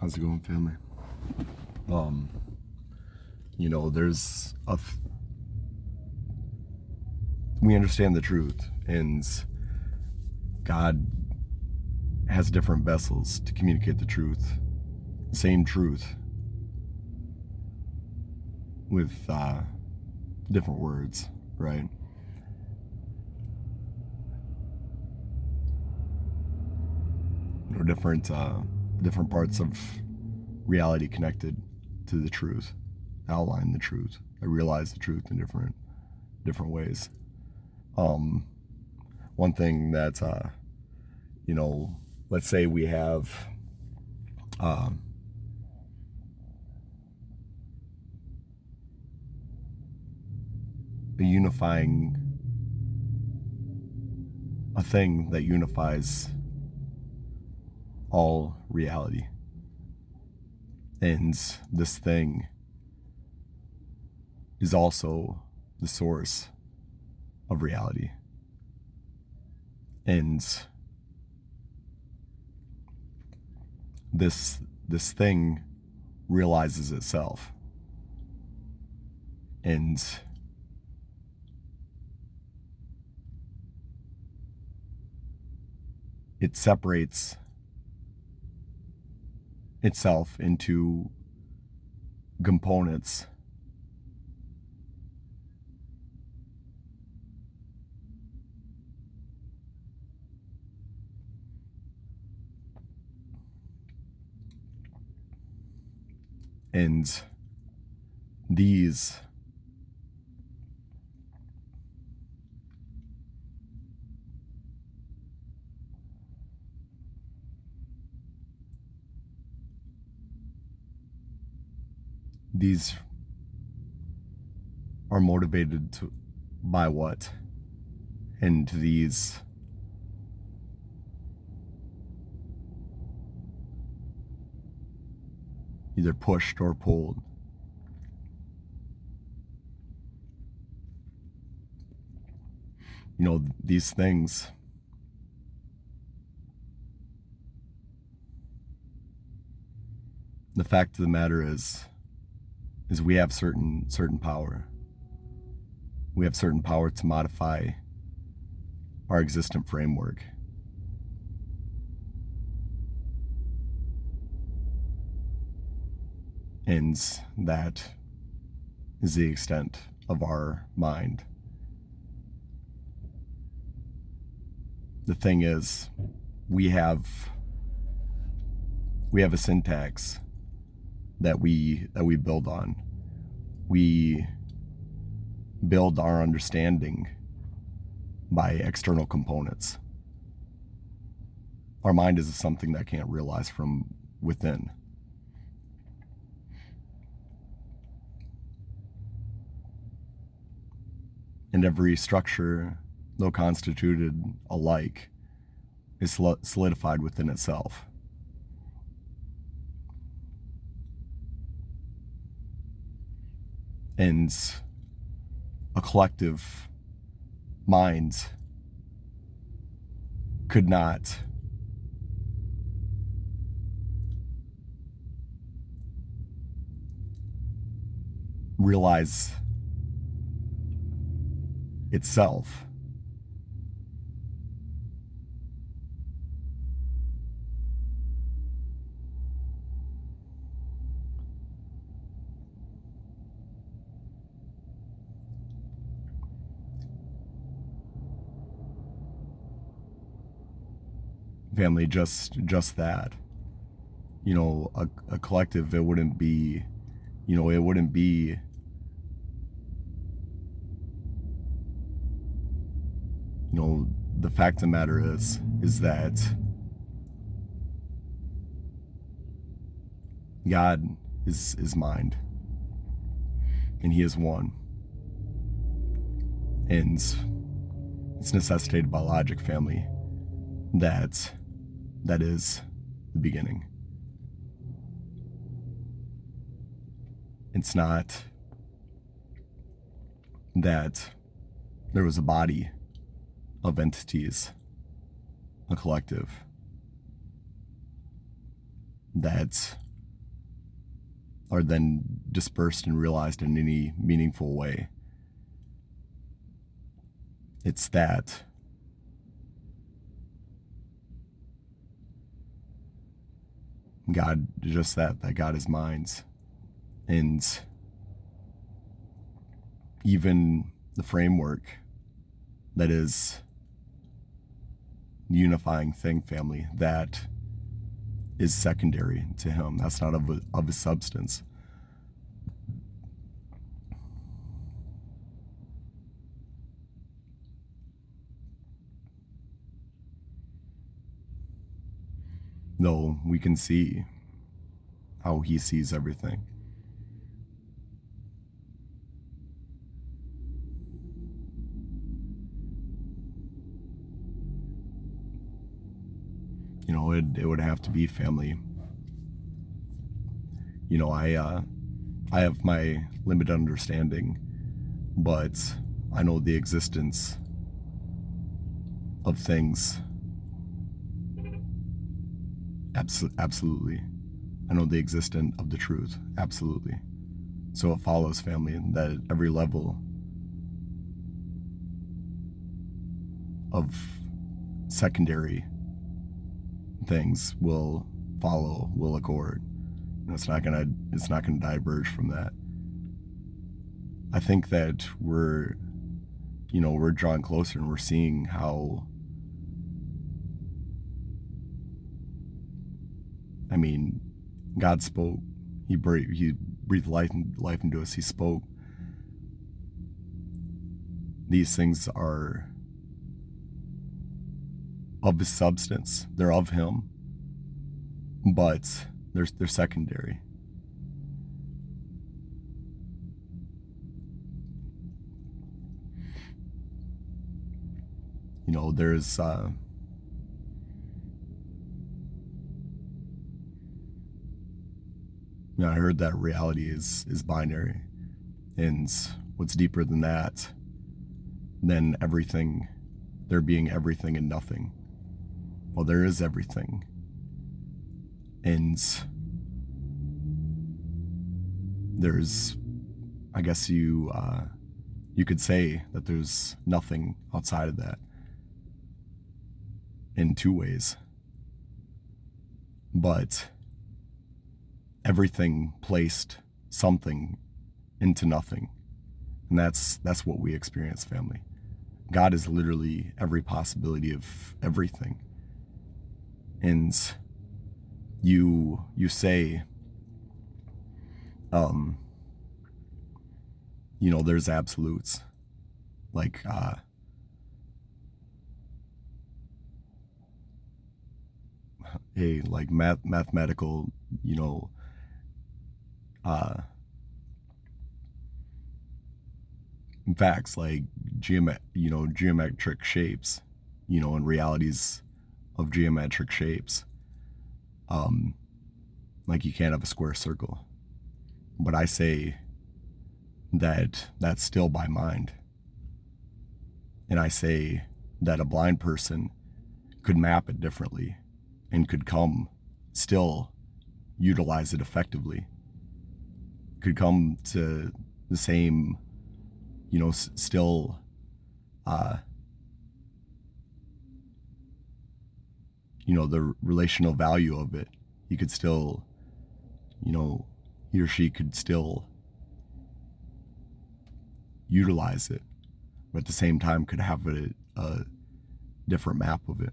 How's it going, family? There's we understand the truth, and God has different vessels to communicate the truth. Same truth with different words, right? Different parts of reality connected to the truth, outline the truth. I realize the truth in different ways. One thing that let's say we have a thing that unifies all reality. And this thing is also the source of reality. And this thing realizes itself. And it separates itself into components and these are motivated by what? And these either pushed or pulled. These things the fact of the matter is we have certain power. We have certain power to modify our existent framework. And that is the extent of our mind. The thing is, we have a syntax that we build on. We build our understanding by external components. Our mind is something that can't realize from within. And every structure, though constituted alike, is solidified within itself. And a collective mind could not realize itself family, just that. A collective, it wouldn't be the fact of the matter is that God is mind, and He is one, and it's necessitated by logic, family, that is the beginning. It's not that there was a body of entities, a collective, that are then dispersed and realized in any meaningful way. It's that God, just that God is minds. And even the framework that is the unifying thing, family, that is secondary to him. That's not of his substance. Though we can see how he sees everything. You know, it would have to be family. You know, I have my limited understanding, but I know the existence of things. Absolutely. I know the existence of the truth. Absolutely. So it follows, family, that at every level of secondary things will follow, will accord. You know, it's not gonna diverge from that. I think that we're drawing closer, and we're seeing how, I mean, God spoke. He breathed life into us. He spoke. These things are of his substance. They're of him, but they're secondary. You know, there's I heard that reality is binary, and what's deeper than that, than everything, there being everything and nothing. Well, there is everything, and there's, I guess you could say that there's nothing outside of that in two ways, but everything placed something into nothing, and that's what we experience, family. God is literally every possibility of everything, and you say, you know, there's absolutes, like mathematical, you know, facts, like geometric shapes, you know, and realities of geometric shapes. Like you can't have a square circle, but I say that that's still by mind, and I say that a blind person could map it differently and could still utilize it effectively, could come to the same, you know, still you know, the relational value of it. He could still, you know, he or she could still utilize it, but at the same time could have a different map of it.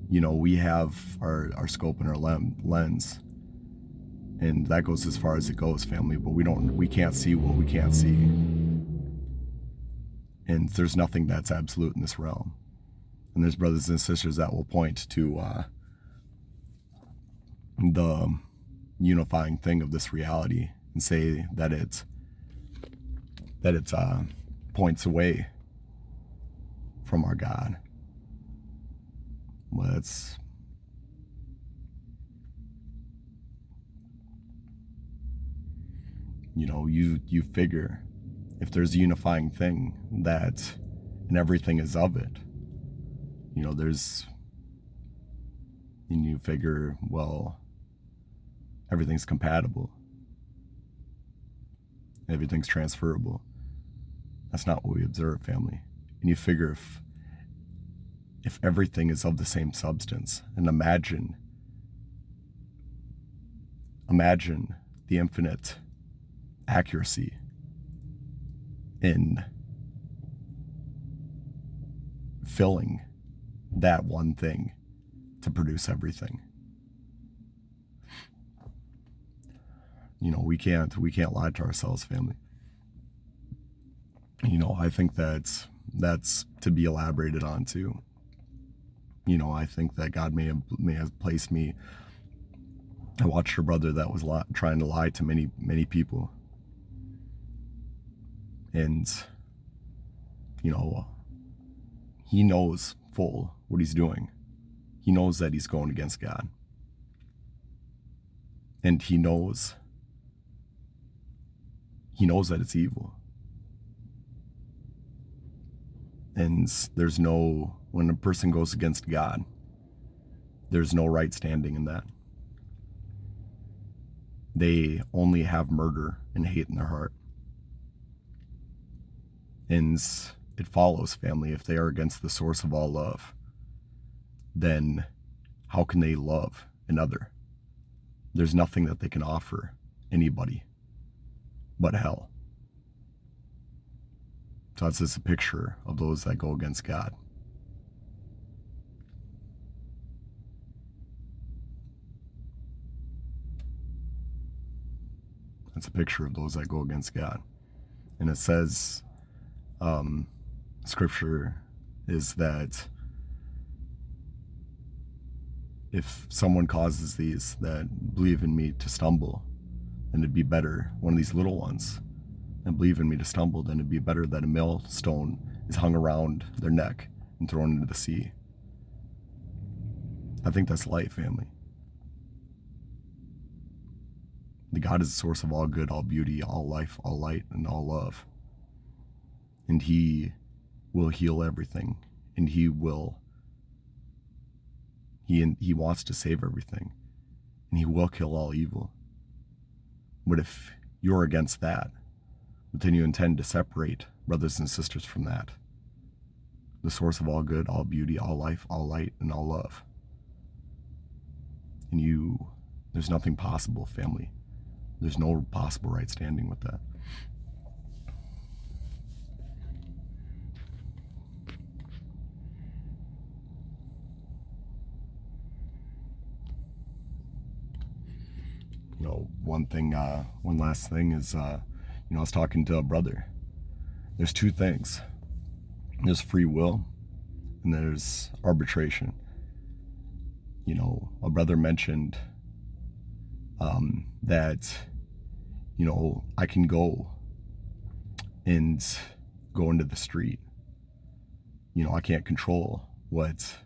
You know, we have our scope and our lens, and that goes as far as it goes, family, but we can't see what we can't see. And there's nothing that's absolute in this realm. And there's brothers and sisters that will point to the unifying thing of this reality and say that it points away from our God. Well, it's, you know, you figure if there's a unifying thing that, and everything is of it, you know, there's And you figure, well, everything's compatible. Everything's transferable. That's not what we observe, family. And you figure if everything is of the same substance, and imagine the infinite accuracy in filling that one thing to produce everything. We can't lie to ourselves, family. I think that's to be elaborated on too. I think that God may have placed me. I watched a brother that was trying to lie to many people, and he knows full what he's doing. He knows that he's going against God, and he knows that it's evil. And when a person goes against God, there's no right standing in that. They only have murder and hate in their heart. And it follows, family, if they are against the source of all love, then how can they love another? There's nothing that they can offer anybody but hell. So that's just a picture of those that go against God. That's a picture of those that go against God. And it says, scripture is that if someone causes these that believe in me to stumble, then it'd be better, one of these little ones, and believe in me to stumble, then it'd be better that a millstone is hung around their neck and thrown into the sea. I think that's life, family. The God is the source of all good, all beauty, all life, all light, and all love. And he will heal everything. And he wants to save everything. And he will kill all evil. But if you're against that, but then you intend to separate brothers and sisters from that, the source of all good, all beauty, all life, all light, and all love, and there's nothing possible, family. There's no possible right standing with that. One last thing is, I was talking to a brother. There's two things. There's free will and there's arbitration. A brother mentioned that, I can go into the street. I can't control what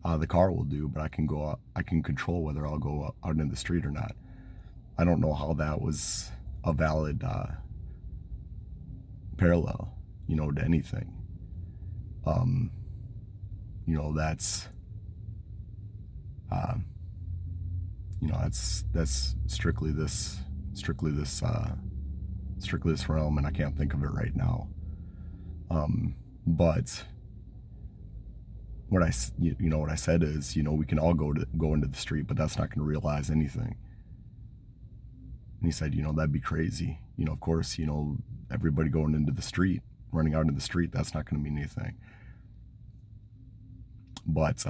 the car will do, but I can control whether I'll go out into the street or not. I don't know how that was a valid parallel, to anything. That's strictly this realm, and I can't think of it right now. But what I said is, we can all go into the street, but that's not going to realize anything. And he said, that'd be crazy. Of course, everybody going into the street, running out into the street, that's not going to mean anything. But,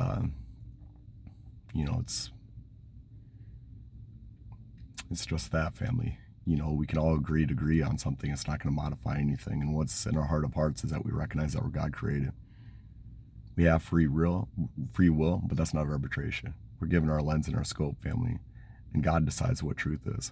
it's just that, family. We can all agree on something. It's not going to modify anything. And what's in our heart of hearts is that we recognize that we're God created. We have free will, but that's not arbitration. We're given our lens and our scope, family. And God decides what truth is.